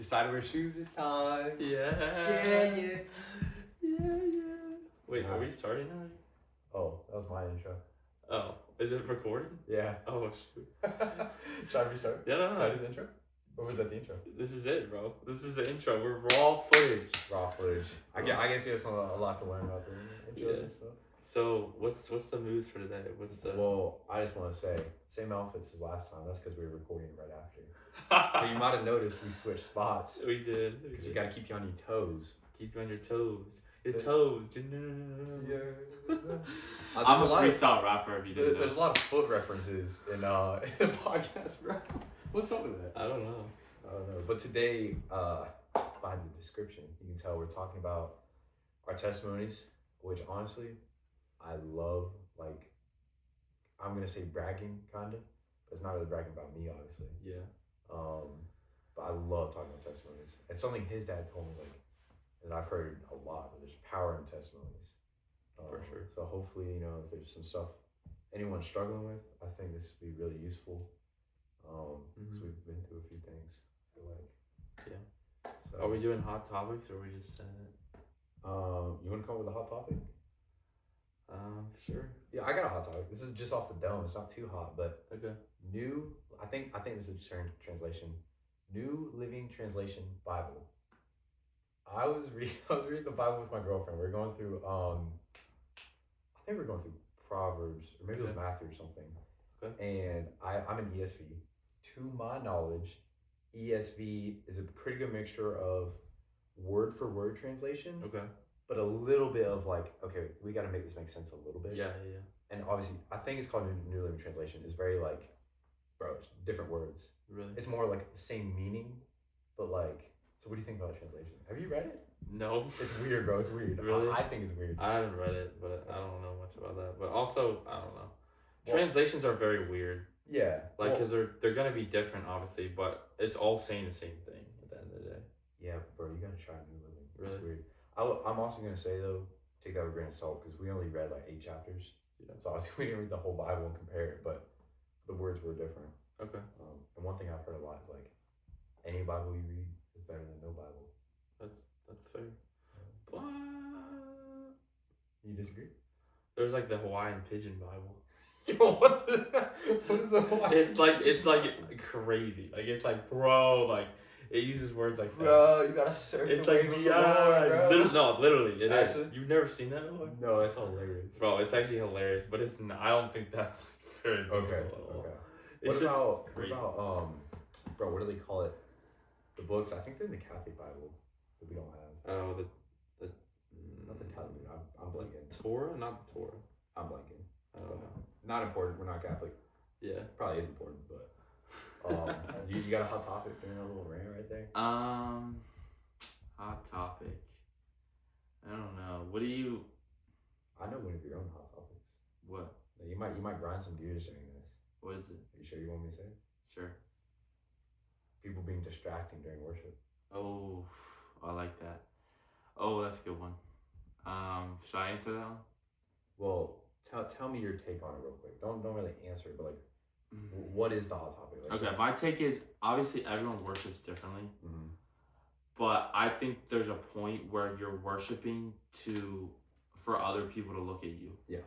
decided to wear shoes this time. Yeah. Wait, are we starting already? Oh, that was my intro. Oh, is it recording? Yeah. Oh, shoot. Should I restart? Yeah, no. Should I do the intro? Or was that the intro? This is it, bro. This is the intro. We're raw footage. Raw footage. I guess you have a lot to learn about the intros and stuff. So, what's the moves for today? Well, I just want to say, same outfits as last time. That's because we were recording right after. But you might have noticed we switched spots. We did. Because we got to keep you on your toes. Keep you on your toes. Your toes. Yeah. I'm a freestyle rapper if you didn't know. There's a lot of foot references in the podcast, bro. What's up with that? I don't know. But today, by the description, you can tell we're talking about our testimonies, which honestly, I love. Like, I'm going to say bragging, kind of. But it's not really bragging about me, obviously. Yeah. But I love talking about testimonies. It's something his dad told me, like, that I've heard a lot. There's power in testimonies. For sure. So hopefully, if there's some stuff anyone's struggling with, I think this would be really useful. Because we've been through a few things. I feel like. Yeah. So, are we doing hot topics or are we just saying it? You want to come up with a hot topic? Sure. Yeah, I got a hot topic. This is just off the dome. It's not too hot, but okay. I think this is a translation. New Living Translation Bible. I was reading the Bible with my girlfriend. We were going through I think we were going through Proverbs, or maybe it was Matthew or something. Okay. And I'm an ESV. To my knowledge, ESV is a pretty good mixture of word for word translation. Okay. But a little bit of like, okay, we got to make this make sense a little bit. Yeah. And obviously, I think it's called New Living Translation. It's very like, bro, it's different words. Really? It's more like the same meaning, but like, so what do you think about translation? Have you read it? No. It's weird, bro. It's weird. Really? I think it's weird. I haven't read it, but I don't know much about that. But also, I don't know. Translations are very weird. Yeah. Like, because they're going to be different, obviously, but it's all saying the same thing at the end of the day. Yeah, bro, you got to try New Living. Really? It's weird. I'm also going to say, though, take that with a grain of salt, because we only read like 8 chapters. Yeah. So obviously we didn't read the whole Bible and compare it, but the words were different. Okay. And one thing I've heard a lot is like, any Bible you read is better than no Bible. That's fair. But you disagree? There's like the Hawaiian Pigeon Bible. Yo, what is the Hawaiian? It's like crazy. Like it's like, bro, like it uses words like that. Bro, you gotta surf it's the like wave bro. No, literally, it actually is. You've never seen that before? No, that's hilarious. Bro, it's actually hilarious, but it's not, I don't think that's like very okay. What about bro, what do they call it? The books, I think they're in the Catholic Bible that we don't have. Oh, not the Talmud. I'm blanking. Torah? Not the Torah. I'm blanking. I don't know. Not important. We're not Catholic. Yeah. Probably is important, but you got a hot topic during a little rant right there? Hot topic. I don't know. What do you? I know one of your own hot topics. What? You might grind some gears during this. What is it? Are you sure you want me to say it? Sure. People being distracting during worship. Oh, I like that. Oh, that's a good one. Should I answer that one? Well, tell me your take on it real quick. Don't really answer it, but like, what is the hot topic? Like, okay, my take is obviously everyone worships differently, but I think there's a point where you're worshiping for other people to look at you. Yeah.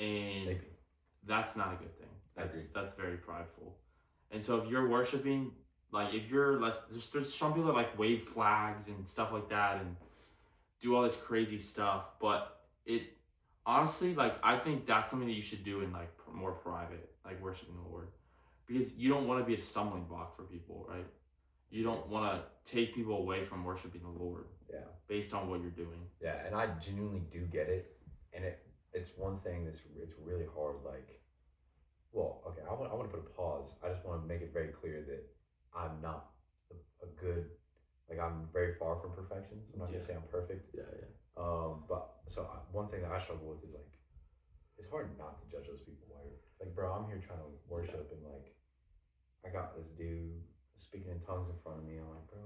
And that's not a good thing. That's very prideful. And so if you're worshiping, like if you're like, there's some people that like wave flags and stuff like that and do all this crazy stuff, but it honestly, like I think that's something that you should do in like more private, like worshiping the Lord, because you don't want to be a stumbling block for people, right? You don't want to take people away from worshiping the Lord. Yeah. Based on what you're doing. Yeah, and I genuinely do get it, and it's one thing it's really hard. Like, well, okay, I want to put a pause. I just want to make it very clear that I'm not a good, like I'm very far from perfection. So I'm not gonna say I'm perfect. Yeah. But so one thing that I struggle with is like, it's hard not to judge those people. Like, bro, I'm here trying to worship, and like, I got this dude speaking in tongues in front of me. I'm like, bro,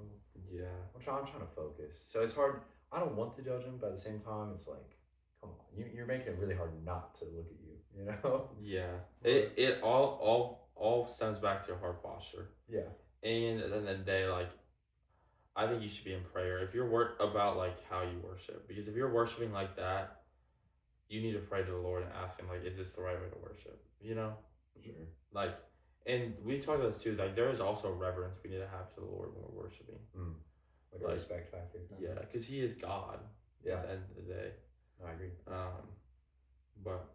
I'm trying to focus. So it's hard. I don't want to judge him, but at the same time, it's like, come on, you're making it really hard not to look at you. You know? Yeah. It all stems back to your heart posture. Yeah. And at the end of the day, like, I think you should be in prayer if you're about like how you worship, because if you're worshiping like that, you need to pray to the Lord and ask Him, like, is this the right way to worship? You know, Sure. like, and we talked about this too. Like, there is also reverence we need to have to the Lord when we're worshiping. Like a respect factor. Yeah, because He is God. Yeah. At the end of the day. I agree. But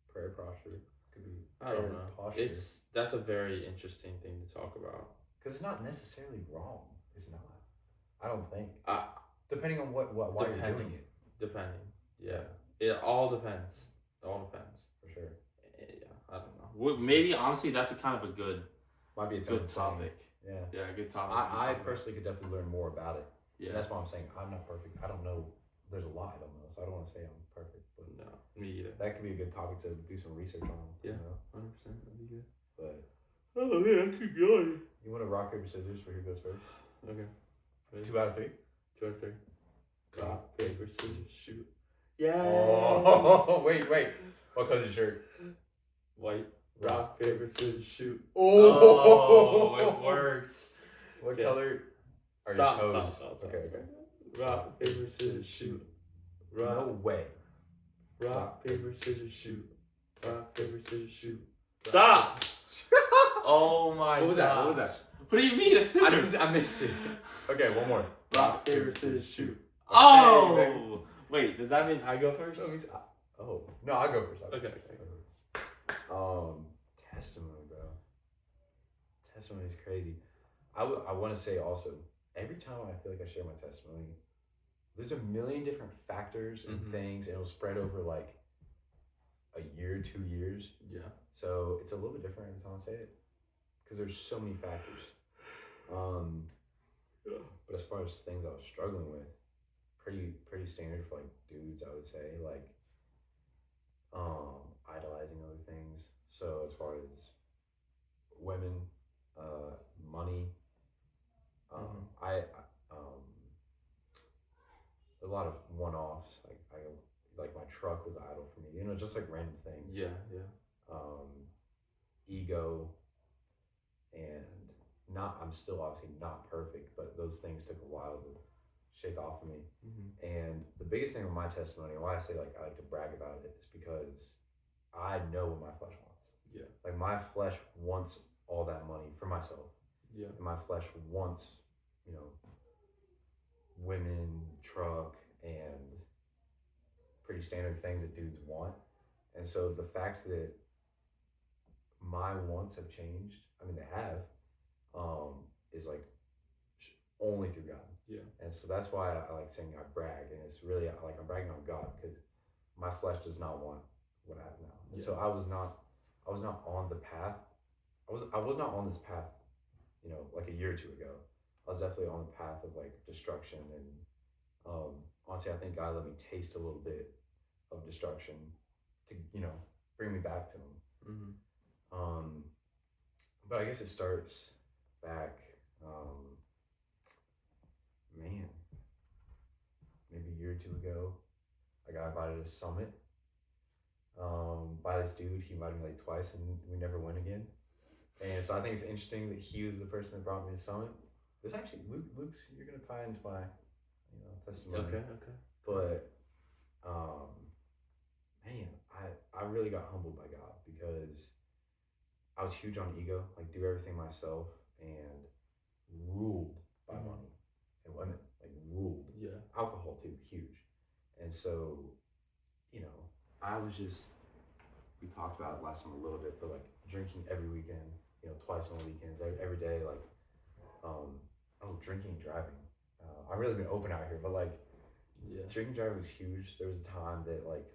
prayer posture could be. I don't know. Posture. That's a very interesting thing to talk about. Because it's not necessarily wrong. It's not. I don't think. Depending on why you're doing it. Depending. Yeah. It all depends. It all depends. For sure. Yeah. I don't know. Maybe honestly, that's kind of a good. Might be a good topic. Yeah. Yeah, good topic. I personally could definitely learn more about it. Yeah. And that's why I'm saying I'm not perfect. I don't know. There's a lot I don't know, so I don't want to say I'm perfect. But no, me either. That could be a good topic to do some research on. Yeah. You know? 100%. That'd be good. But. Oh yeah, keep going. You want to rock paper scissors for who goes first? Okay. Ready? 2 out of 3. 2 out of 3. Rock paper scissors shoot. Yeah. Oh wait. What color's your shirt? White. Rock paper scissors shoot. Oh, it worked. What color are stop, your toes? Stop. Okay. Rock paper scissors shoot. No way. Rock paper scissors shoot. Rock paper scissors shoot. Stop. Oh my god. What was that? What do you mean? A scissors? I missed it. Okay, one more. Rock paper scissors shoot. Okay, oh. Wait, does that mean I go first? No, I'll go first. Okay. Testimony, bro. Testimony is crazy. I want to say also, every time I feel like I share my testimony, there's a million different factors and things, and it'll spread over like a year, 2 years. Yeah. So it's a little bit different every time I say it, because there's so many factors. But as far as things I was struggling with, pretty standard for like dudes, I would say, like idolizing other things. So as far as women, money, a lot of one-offs. Like my truck was an idol for me. You know, just like random things. Yeah. Ego, and I'm still obviously not perfect, but those things took a while to shake off of me. And the biggest thing with my testimony, and why I say like I like to brag about it, is because I know what my flesh wants. Yeah. Like my flesh wants all that money for myself. Yeah. And my flesh wants, women, truck, and pretty standard things that dudes want. And so the fact that my wants have changed, I mean they have, is like only through God. Yeah. And so that's why I like saying I brag, and it's really like I'm bragging on God, because my flesh does not want what I have now. And so I was not on the path. I was not on this path, like a year or two ago. I was definitely on the path of like destruction, and honestly, I think God let me taste a little bit of destruction to bring me back to Him. But I guess it starts back, maybe a year or two ago. I got invited to a summit by this dude. He invited me like twice, and we never went again. And so I think it's interesting that he was the person that brought me to summit. This actually, Luke's, you're gonna tie into my, testimony. Okay. But, I really got humbled by God, because I was huge on ego, like do everything myself, and ruled by money and women, like ruled. Yeah. Alcohol too, huge. And so, I was just, we talked about it last time a little bit, but like drinking every weekend, twice on the weekends, every day, like, drinking and driving. I've really been open out here, but like, drinking and driving was huge. There was a time that like,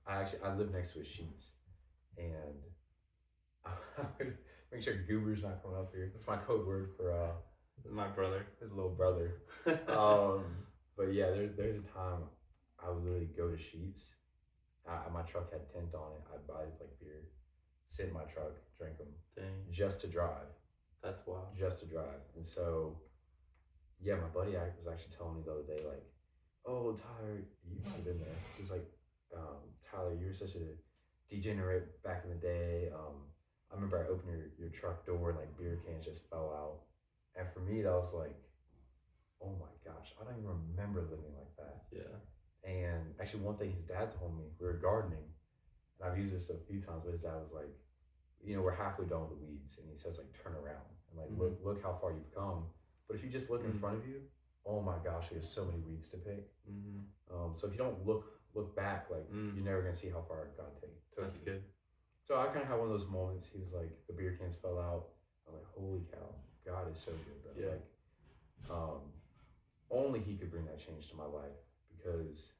I lived next to a Sheetz, and I would make sure Goober's not coming up here. That's my code word for my brother, his little brother. But yeah, there's a time I would literally go to Sheetz. My truck had tent on it. I'd buy like beer, sit in my truck, drink them, just to drive. That's wild. Just to drive. And so, yeah, my buddy was actually telling me the other day, like, oh, Tyler, you might have been there. He was like, Tyler, you were such a degenerate back in the day. I remember I opened your truck door and like beer cans just fell out. And for me, that was like, oh my gosh, I don't even remember living like that. Yeah. And actually, one thing his dad told me, we were gardening, and I've used this a few times, but his dad was like, we're halfway done with the weeds, and he says like, turn around and like look how far you've come. But if you just look in front of you, oh my gosh, there's so many weeds to pick. So if you don't look back, like you're never gonna see how far God took That's you. good. So I kind of had one of those moments. He was like, the beer cans fell out. I'm like, holy cow, God is so good, bro. Yeah. Like, only He could bring that change to my life because,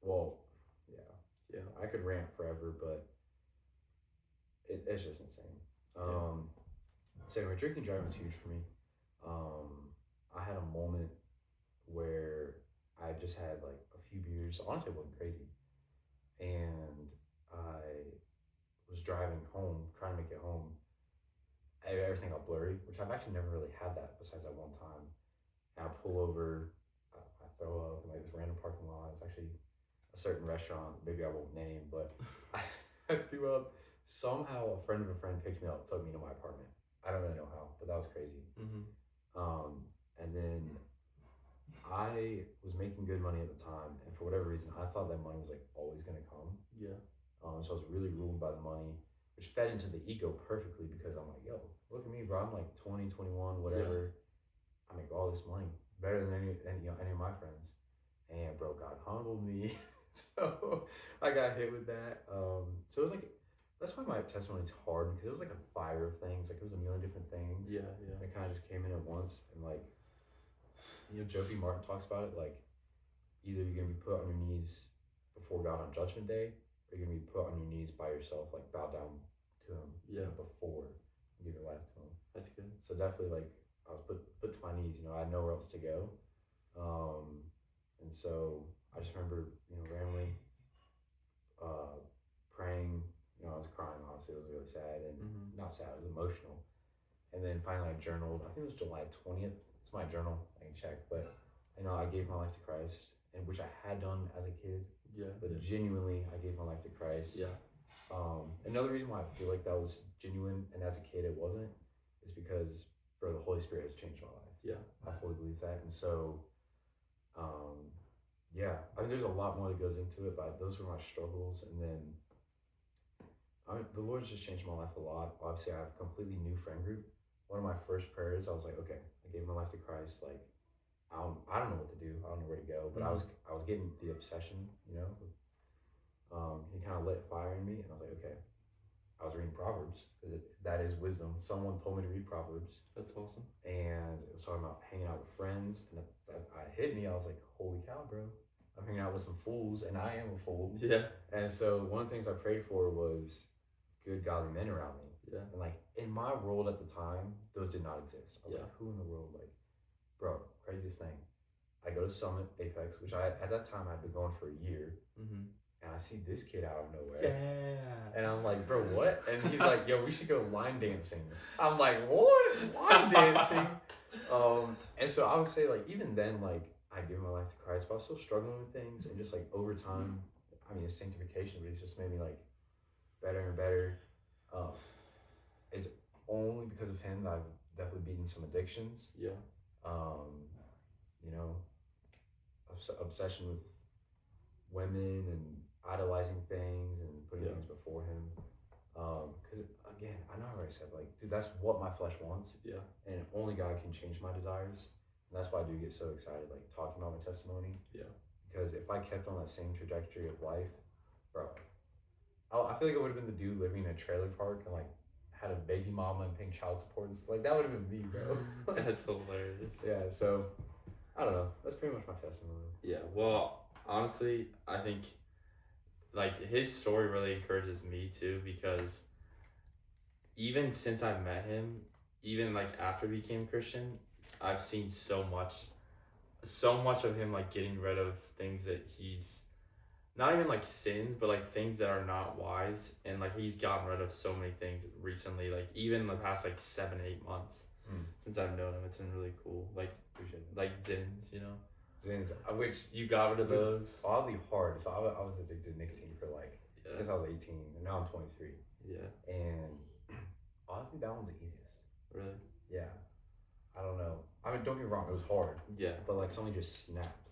well, yeah, I could rant forever, but it's just insane. So anyway, drinking driving was huge for me. I had a moment where I just had like a few beers. Honestly, it wasn't crazy, and I was driving home, trying to make it home. Everything got blurry, which I've actually never really had that besides that one time. And I pull over, I throw up in like this random parking lot. It's actually a certain restaurant, maybe I won't name, but I threw up. Somehow a friend of a friend picked me up, took me to my apartment. I don't really know how, but that was crazy. And then I was making good money at the time, and for whatever reason, I thought that money was like always gonna come. Yeah. So I was really ruled by the money, which fed into the ego perfectly because I'm like, yo, look at me, bro. I'm like 20, 21, whatever. Yeah. I make all this money better than any of my friends. And bro, God humbled me. So I got hit with that. So it was like, that's why my testimony is hard because it was like a fire of things. Like it was a million different things. Yeah. It kind of just came in at once. And like, Joe P. Martin talks about it. Like, either you're going to be put on your knees before God on Judgment Day, or you're going to be put on your knees by yourself, like bow down to Him before you give your life to Him. That's good. So definitely, like, I was put to my knees. I had nowhere else to go. And so I just remember, randomly praying. I was crying, obviously. It was really sad and not sad, it was emotional. And then finally I journaled. I think it was July 20th. It's my journal. I can check. But, I gave my life to Christ, and which I had done as a kid. Yeah. But genuinely, I gave my life to Christ. Yeah. Another reason why I feel like that was genuine, and as a kid it wasn't, is because, bro, the Holy Spirit has changed my life. Yeah. I fully believe that. And so, yeah, there's a lot more that goes into it, but those were my struggles. And then, the Lord's just changed my life a lot. Obviously, I have a completely new friend group. One of my first prayers, I was like, okay, I gave my life to Christ. Like, I don't know what to do. I don't know where to go. But I was getting the obsession, He kind of lit fire in me, and I was like, okay. I was reading Proverbs. That is wisdom. Someone told me to read Proverbs. That's awesome. And it was talking about hanging out with friends, and that hit me. I was like, holy cow, bro. I'm hanging out with some fools, and I am a fool. Yeah. And so one of the things I prayed for was good, godly men around me. Yeah. And like in my world at the time, those did not exist. I was like, who in the world? Like, bro, craziest thing. I go to Summit Apex, which at that time I'd been going for a year. And I see this kid out of nowhere. Yeah. And I'm like, bro, what? And he's like, yo, we should go line dancing. I'm like, what? Line dancing? And so I would say, like, even then, like, I gave my life to Christ, but I was still struggling with things. And just like over time, it's sanctification, but it's just made me like better and better. It's only because of Him that I've definitely beaten some addictions. Yeah. Obsession with women and idolizing things and putting things before Him. Because again, I know I already said, like, dude, that's what my flesh wants. Yeah. And only God can change my desires. And that's why I do get so excited, like, talking about my testimony. Yeah. Because if I kept on that same trajectory of life, bro, I feel like I would have been the dude living in a trailer park and, like, had a baby mama and paying child support and stuff. Like, that would have been me, bro. That's hilarious. Yeah, so, I don't know. That's pretty much my testimony. Yeah, well, honestly, I think, like, his story really encourages me, too, because even since I met him, even, like, after he became Christian, I've seen so much of him, like, getting rid of things that he's not even like sins, but like things that are not wise. And like he's gotten rid of so many things recently, like even in the past like 7-8 months since I've known him. It's been really cool. Like Zins, Zins, which you got rid of those. Oddly hard. So I was addicted to nicotine for like since I was 18, and now I'm 23. Yeah. And oddly, that one's the easiest. Really? Yeah. I don't know. don't get me wrong, it was hard. Yeah. But like something just snapped,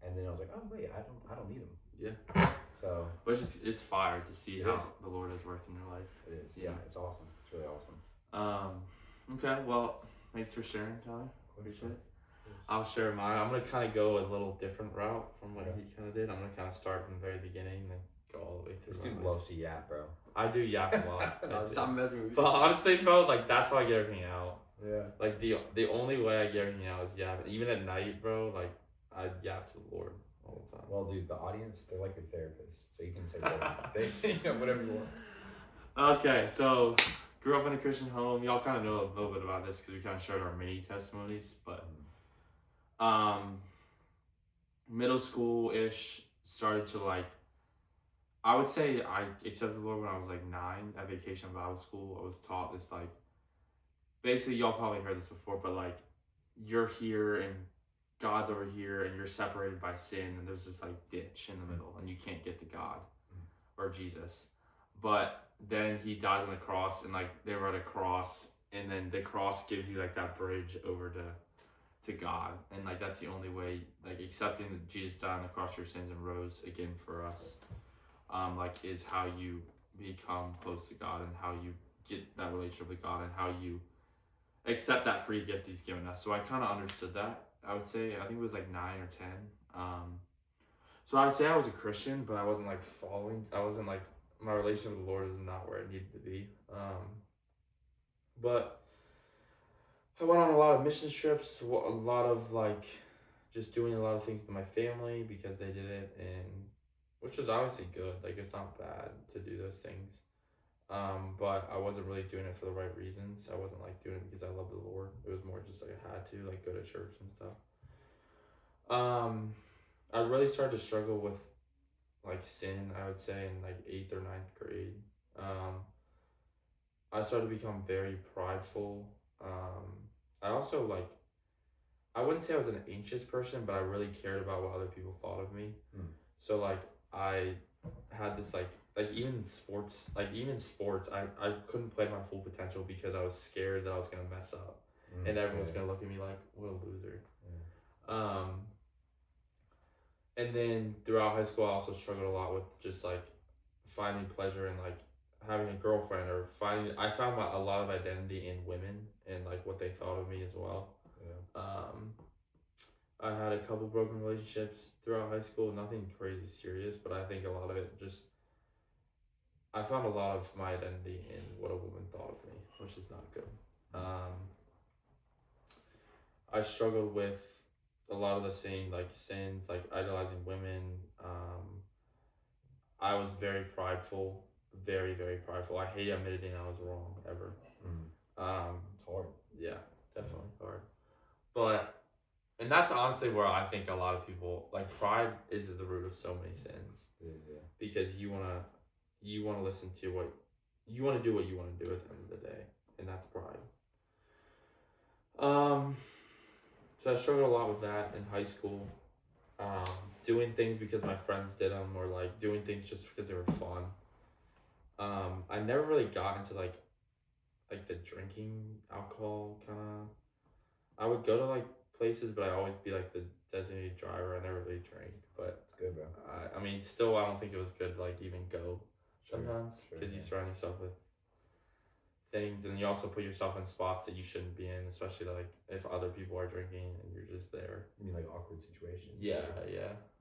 and then I was like, oh wait, I don't need him. Yeah. So. But it's fire to see how the Lord has worked in your life. It is. Yeah, it's awesome. It's really awesome. Okay. Well, thanks for sharing, Tyler. Appreciate it. I'll share mine. I'm gonna kind of go a little different route from what he kind of did. I'm gonna kind of start from the very beginning and then go all the way through. This dude loves to yap, bro. I do yap a lot. No, stop messing with you. But honestly, bro, like that's how I get everything out. Yeah. Like the only way I get everything out is yap. Even at night, bro, like I yap to the Lord all the time. Well, dude, the audience, they're like your therapist, so you can say whatever, whatever you want. Okay, so grew up in a Christian home. Y'all kind of know a little bit about this because we kind of shared our mini testimonies, but middle school-ish started to like, I would say I accepted the Lord when I was like 9 at Vacation Bible School. I was taught this like, basically y'all probably heard this before, but like you're here and God's over here and you're separated by sin and there's this like ditch in the middle and you can't get to God or Jesus. But then he dies on the cross and like they were at a cross and then the cross gives you like that bridge over to God, and like that's the only way, like accepting that Jesus died on the cross for your sins and rose again for us, like is how you become close to God and how you get that relationship with God and how you accept that free gift he's given us. So I kind of understood that. I would say I think it was like 9 or 10. So I'd say I was a Christian, but I wasn't like following. I wasn't like, my relationship with the Lord is not where it needed to be. But I went on a lot of mission trips, a lot of like just doing a lot of things with my family because they did it, and which was obviously good. Like it's not bad to do those things. But I wasn't really doing it for the right reasons. I wasn't like doing it because I love the Lord. It was more just like I had to like go to church and stuff. I really started to struggle with like sin, I would say, in like 8th or 9th grade. I started to become very prideful. I also like, I wouldn't say I was an anxious person, but I really cared about what other people thought of me. So like I had this like even in sports, I couldn't play my full potential because I was scared that I was gonna mess up and everyone was gonna look at me like, what a loser. And then throughout high school I also struggled a lot with just like finding pleasure in like having a girlfriend or I found a lot of identity in women and like what they thought of me as well. I had a couple broken relationships throughout high school, nothing crazy serious, but I think a lot of it just, I found a lot of my identity in what a woman thought of me, which is not good. I struggled with a lot of the same like sins, like idolizing women. I was very prideful, very, very prideful. I hate admitting I was wrong ever. It's hard. Yeah, definitely hard. And that's honestly where I think a lot of people, like pride is the root of so many sins. Yeah. Because you wanna listen to what you wanna do, what you wanna do at the end of the day, and that's pride. So I struggled a lot with that in high school. Doing things because my friends did them, or like doing things just because they were fun. I never really got into like the drinking alcohol kind of. I would go to like places, but I'd always be like the designated driver. I never really drank, but it's good, bro. I mean, still, I don't think it was good to like even go sometimes because you surround yourself with things, and you also put yourself in spots that you shouldn't be in, especially like if other people are drinking and you're just there. You mean like awkward situations? Yeah.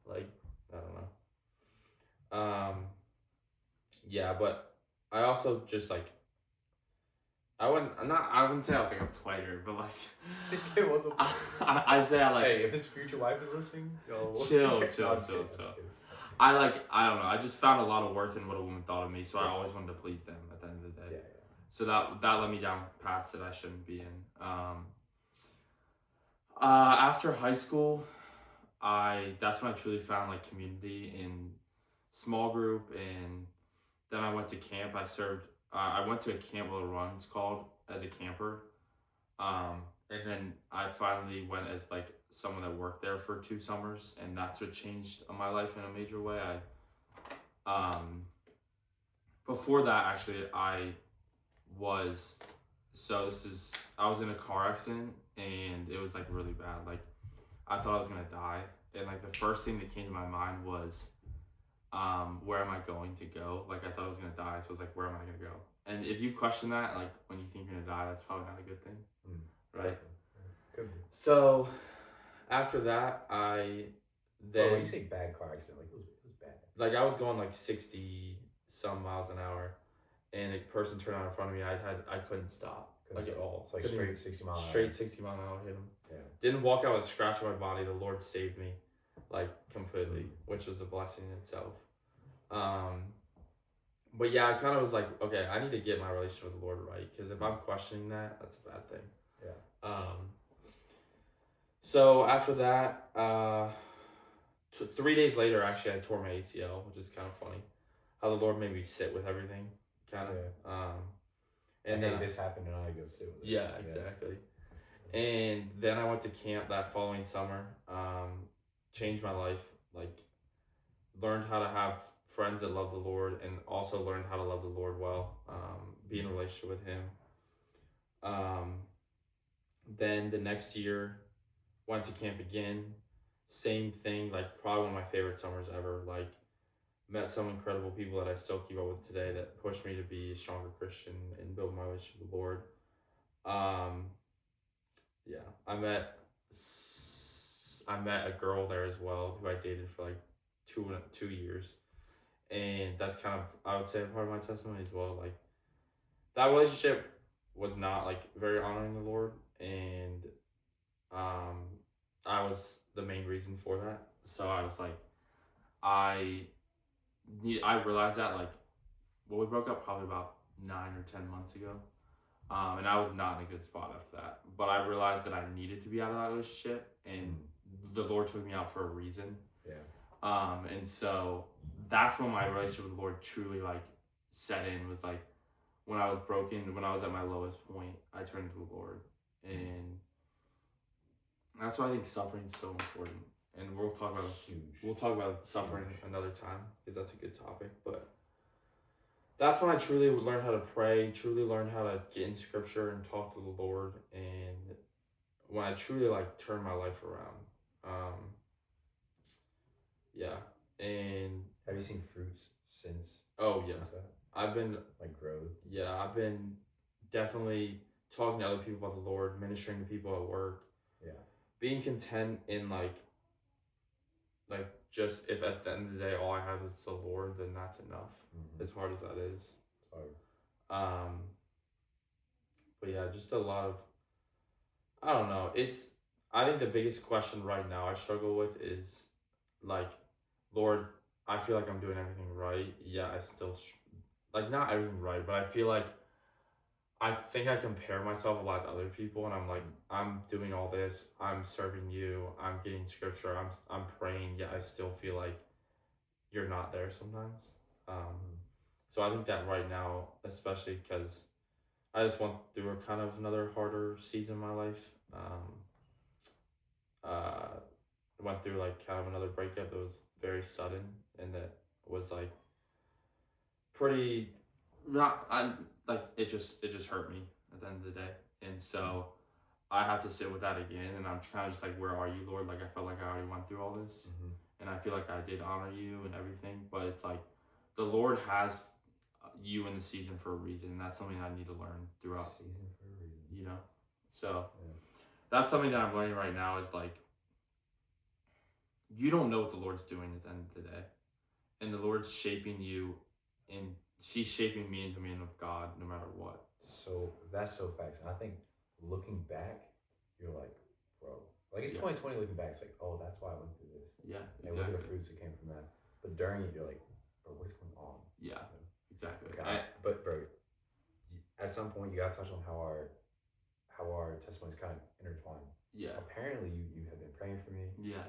Like I don't know. Yeah, but I also just like I wouldn't say I was like a player, but like this kid was a player. I say I like. Hey, if his future wife is listening, yo, chill. I don't know. I just found a lot of worth in what a woman thought of me, so I always wanted to please them at the end of the day. Yeah. So that led me down paths that I shouldn't be in. After high school, that's when I truly found like community in small group, and then I went to camp. I went to a Camp Little Run, it's called, as a camper. And then I finally went as like someone that worked there for 2 summers, and that's what changed my life in a major way. Before that, actually, I was So I was in a car accident and it was like really bad. Like I thought I was gonna die, and like the first thing that came to my mind was, where am I going to go? Like I thought I was gonna die, so I was like, where am I gonna go? And if you question that, like when you think you're gonna die, that's probably not a good thing, right? Could be. So after that, then when you say bad car accident, like it was bad. Like I was going like 60 some miles an hour, and a person turned out in front of me. I couldn't stop like at all. It's like Couldn't straight even- 60 mile an hour. Straight 60 mile an hour hit him. Yeah. Didn't walk out with a scratch on my body. The Lord saved me, like completely, which was a blessing in itself. But yeah, I kind of was like, okay, I need to get my relationship with the Lord right, because if I'm questioning that, that's a bad thing. Yeah. So after that, 3 days later, actually, I tore my ACL, which is kind of funny. How the Lord made me sit with everything, kind of. Yeah. And hey, then this happened, and I go sit with it. Yeah, exactly. And then I went to camp that following summer. Changed my life. Like, learned how to have friends that love the Lord, and also learned how to love the Lord well. Be in a relationship with Him. Then the next year, went to camp again. Same thing. Like, probably one of my favorite summers ever. Like, met some incredible people that I still keep up with today that pushed me to be a stronger Christian and build my relationship with the Lord. Yeah, I met a girl there as well who I dated for like 2 years, and that's kind of, I would say, part of my testimony as well. Like that relationship was not like very honoring the Lord, and I was the main reason for that. So I was like, I realized that, like, well, we broke up probably about 9 or 10 months ago. And I was not in a good spot after that. But I realized that I needed to be out of that relationship, and the Lord took me out for a reason. Yeah. And so that's when my relationship with the Lord truly like set in. Was like when I was broken, when I was at my lowest point, I turned to the Lord, and that's why I think suffering is so important. And we'll talk about suffering another time, because that's a good topic. But that's when I truly learned how to pray, truly learned how to get in scripture and talk to the Lord, and when I truly like turned my life around. Yeah. And have you seen fruits since? Oh yeah. Since that? I've been like growth. Yeah, I've been definitely talking to other people about the Lord, ministering to people at work. Yeah. Being content in like just, if at the end of the day all I have is the Lord, then that's enough. As hard as that is. It's hard. But yeah, just a lot of, I don't know. I think the biggest question right now I struggle with is like, Lord, I feel like I'm doing everything right. Yeah, I still like not everything right, but I feel like I think I compare myself a lot to other people, and I'm like, I'm doing all this, I'm serving you, I'm getting scripture, I'm praying, yet I still feel like you're not there sometimes. So I think that right now, especially because I just went through a kind of another harder season in my life. Went through like kind of another breakup that was very sudden, and that was like pretty it just hurt me at the end of the day. And so I have to sit with that again, and I'm kind of just like, where are you, Lord? Like I felt like I already went through all this, and I feel like I did honor you and everything, but it's like the Lord has you in the season for a reason, and that's something I need to learn throughout. Season for a reason. You know? So that's something that I'm learning right now, is like, you don't know what the Lord's doing at the end of the day. And the Lord's shaping you, and He's shaping me into a man of God no matter what. So that's so facts. And I think looking back, you're like, bro, like it's 2020 looking back, it's like, oh, that's why I went through this. Yeah, exactly. Look at the fruits that came from that. But during it, you're like, bro, what's going on? Yeah, exactly. But bro, at some point you gotta touch on how our testimonies kind of intertwine. Yeah. Apparently you have been praying for me. Yeah.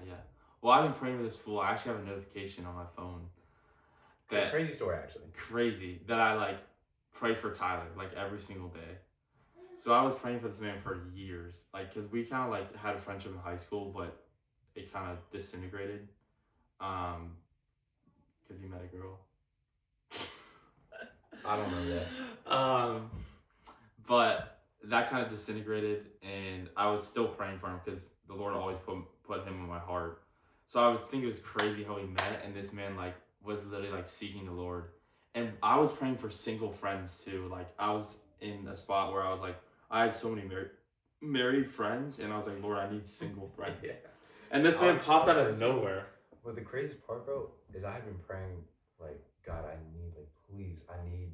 Well, I've been praying for this fool. I actually have a notification on my phone. Crazy story, actually. Crazy that I like pray for Tyler like every single day. So I was praying for this man for years, like, because we kind of like had a friendship in high school, but it kind of disintegrated, because he met a girl. I don't know that. But that kind of disintegrated, and I was still praying for him because the Lord always put him in my heart. So I was thinking it was crazy how we met, and this man like was literally like seeking the Lord, and I was praying for single friends too. Like I was in a spot where I was like, I had so many married friends, and I was like, Lord, I need single friends. Yeah. And this man popped out of nowhere. But the craziest part, bro, is I have been praying like, God, I need please, I need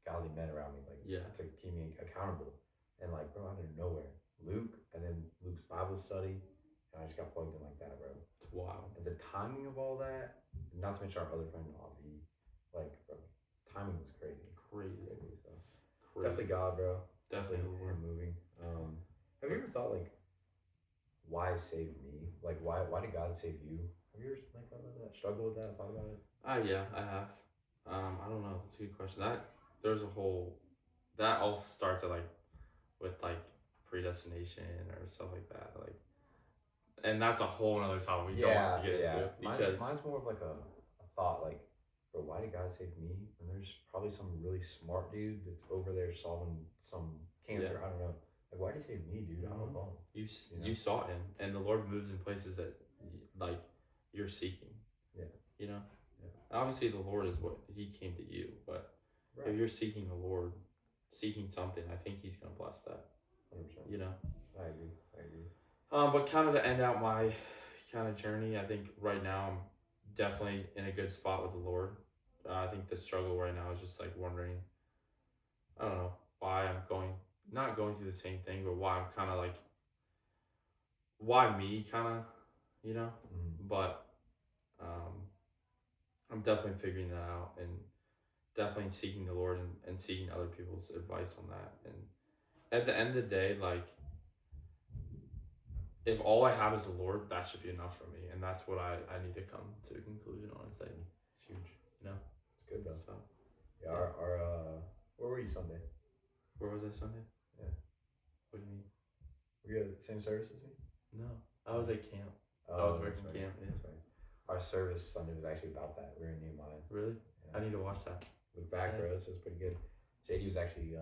godly men around me, to keep me accountable. And bro, out of nowhere, Luke, and then Luke's Bible study, and I just got plugged in like that, bro. Wow. And the timing of all that, not to mention our other friend Avi, bro, timing was crazy. Crazy. So definitely God, bro. Definitely him moving. Have you ever thought why save me? Why did God save you? Have you ever thought about that? Struggled with that? Thought about it? Yeah, I have. I don't know. That's a good question. That all starts at with predestination or stuff like that. And that's a whole other topic we don't have to get into. Because mine's more of a thought, bro, why did God save me? And there's probably some really smart dude that's over there solving some cancer. I don't know. Why did he save me, dude? I don't know. You sought him, and the Lord moves in places that you're seeking. Yeah. You know? Yeah. Obviously the Lord is what he came to you, but if you're seeking the Lord, seeking something, I think he's gonna bless that. 100%. You know? I agree. But kind of to end out my kind of journey, I think right now I'm definitely in a good spot with the Lord. I think the struggle right now is just wondering, I don't know, why I'm not going through the same thing, but why I'm kind of why me kind of, you know? Mm-hmm. But I'm definitely figuring that out, and definitely seeking the Lord and seeking other people's advice on that. And at the end of the day, if all I have is the Lord, that should be enough for me. And that's what I need to come to a conclusion on. It's huge, you know? It's good though. So, our where were you Sunday? Where was I Sunday? Yeah. What do you mean? Were you at the same service as me? No. I was at camp. I was working camp, yeah. That's right. Our service Sunday was actually about that. We were in Nehemiah. Really? Yeah. I need to watch that. Look back, bro. This was pretty good. JD was actually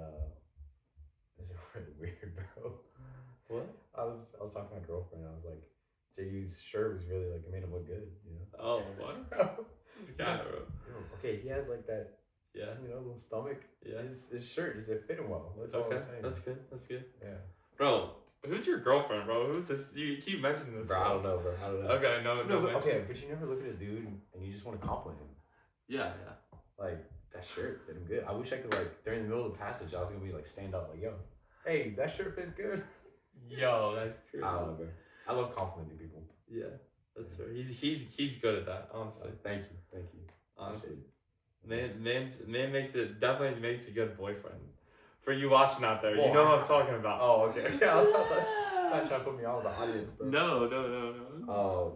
this is really weird, bro. What? I was talking to my girlfriend. I was like, JD's shirt was really it made him look good, you know? Oh, what? This guy, bro. Okay, he has that. Yeah. Little stomach. Yeah. His shirt just it fit him well. That's all I'm saying. That's good. That's good. Yeah. Bro, who's your girlfriend, bro? Who's this? You keep mentioning this. Bro, I don't know, bro. I don't know. Okay, no. But you never look at a dude and you just want to compliment him. Yeah. That shirt fit him good. I wish I could during the middle of the passage I was gonna be stand up yo, hey, that shirt fits good. Yo, that's true. I don't know, bro. I love complimenting people. Yeah, that's fair. He's good at that, honestly. Thank you. Honestly, man definitely makes a good boyfriend. For you watching out there, you know what I'm talking about. Oh, okay. Yeah, I was not trying to put me on the audience, bro. No. Oh,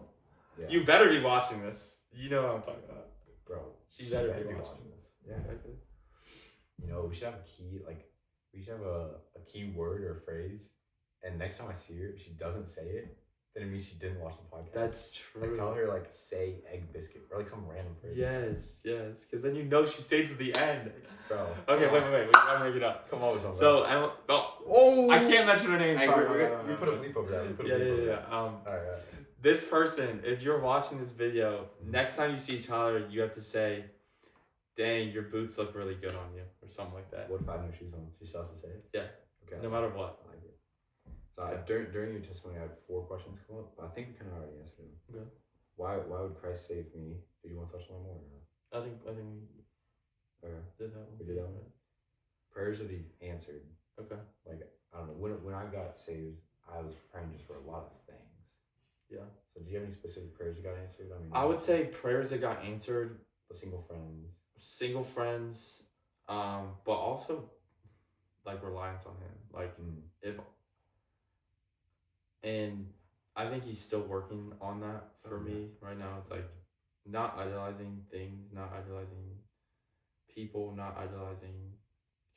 yeah. You better be watching this. You know what I'm talking about, bro. She better be watching this. Yeah. Exactly. We should have a key. We should have a key word or phrase. And next time I see her, if she doesn't say it, then it means she didn't watch the podcast. That's true. Tell her say egg biscuit or some random phrase. Yes. Because then she stays at the end. Bro. Okay, wait. I'm making it up. Come on with something. So I can't mention her name. Hey, sorry. We put a bleep over that. Yeah. All right. This person, if you're watching this video, next time you see Tyler, you have to say, "Dang, your boots look really good on you," or something like that. What if I have no shoes on? She still has to say it? Yeah. Okay. No matter what. I like it. So during your testimony, I had 4 questions come up. I think we kind of already answered them. Okay. Why would Christ save me? Do you want to touch on more or not? I think we did that one. We did that one. Prayers that He's answered. Okay. I don't know. When I got saved, I was praying just for a lot of things. Yeah. So do you have any specific prayers that got answered? I would say prayers that got answered. The single friends. But also reliance on Him. And I think He's still working on that for me right now. It's not idolizing things, not idolizing people, not idolizing,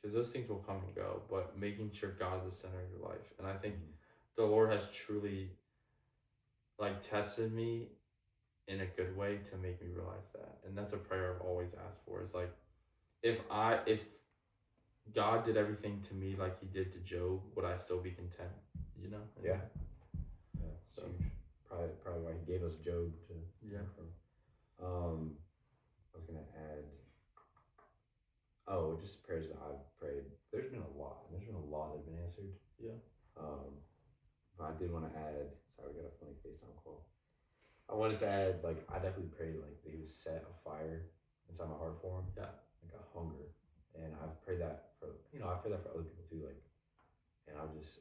because those things will come and go, but making sure God's the center of your life. And I think the Lord has truly tested me in a good way to make me realize that. And that's a prayer I've always asked for, is if God did everything to me like He did to Job, would I still be content? You know? Yeah. Yeah. It's So. huge. Probably why He gave us Job to learn from. I was gonna add. Oh, just prayers that I've prayed. There's been a lot. There's been a lot that have been answered. Yeah. But I did want to add. Sorry, we got a funny FaceTime call. I wanted to add, like, I definitely prayed, like, that He would set a fire inside my heart for Him. Yeah. Like a hunger. And I've prayed that for, I've prayed that for other people too. Like, and I've just,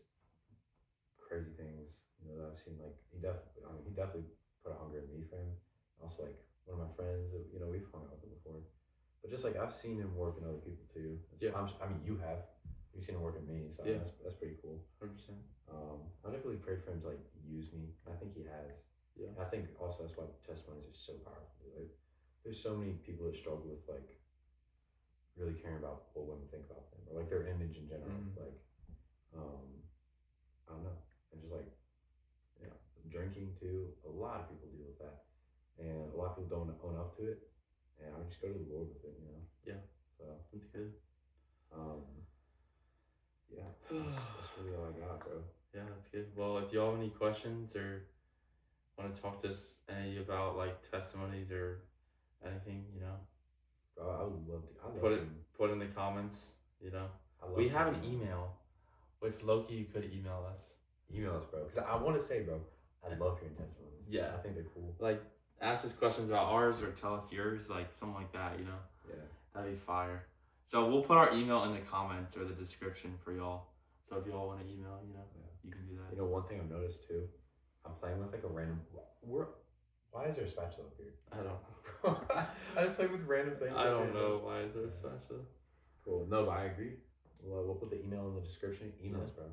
crazy things, that I've seen. Like, He definitely put a hunger in me for Him. Also, like, one of my friends, we've hung out with Him before. But just, like, I've seen Him work in other people too. Yeah. You have. You've seen Him work in me. So yeah. That's pretty cool. 100%. I definitely prayed for Him to, like, use me. I think He has. Yeah. And I think also that's why testimonies are so powerful. Like, there's so many people that struggle with, like, really caring about what women think about them, or like their image in general. Like, I don't know, and just like, drinking too. A lot of people deal with that, and a lot of people don't own up to it. And I would just go to the Lord with it, Yeah. So that's good. Yeah, that's really all I got, bro. Yeah, that's good. Well, if y'all have any questions or want to talk to us any about like testimonies or anything, I would love to. Put in the comments. We have an email, which Loki, you could email us. Email us, bro, because I want to say, bro, I love hearing testimonies. Yeah, I think they're cool. Like, ask us questions about ours or tell us yours, like something like that. Yeah, that'd be fire. So we'll put our email in the comments or the description for y'all. So if y'all want to email, you can do that. One thing I've noticed too, I'm playing with like a random. Why is there a spatula up here? I don't know. I just play with random things. I don't know why is there a spatula. Cool. No, but I agree. We'll put the email in the description. Email us, bro.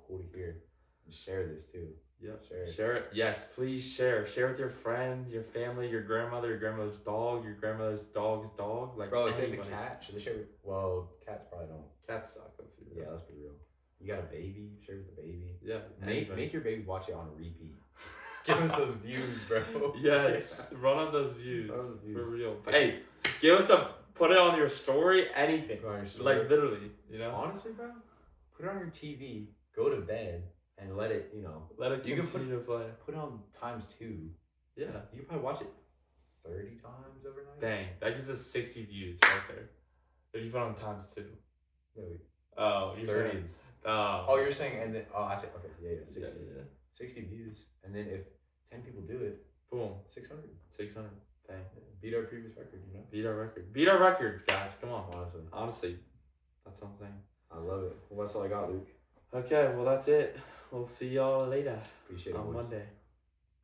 Cool to hear. And share this too. Yep. Share it. Yes, please share. Share with your friends, your family, your grandmother's dog, your grandmother's dog's dog. Like, bro, if they have a cat, should they share with? Well, cats probably don't. Cats suck. Let's be real. Yeah, let's be real. You got a baby? Share with the baby. Yeah. Make your baby watch it on repeat. Give us those views, bro. Yes. Yeah. Run up those views. For real. Hey, give us put it on your story, anything. Put it on your story. Like, literally, Honestly, bro, put it on your TV, go to bed, and let it, Let it continue to play. Put it on ×2. Yeah. You can probably watch it 30 times overnight. Dang, that gives us 60 views right there. If you put it on ×2. Really? Oh, you're 30s. saying, oh, you're saying, and then, I said, okay, yeah, 60. Yeah. 60 views, and then if 10 people do it, boom, 600. 600. Dang. Beat our previous record, Beat our record, guys. Come on. Honestly. That's what I'm saying. I love it. Well, that's all I got, Luke. Okay, well, that's it. We'll see y'all later. Appreciate it, on boys. Monday.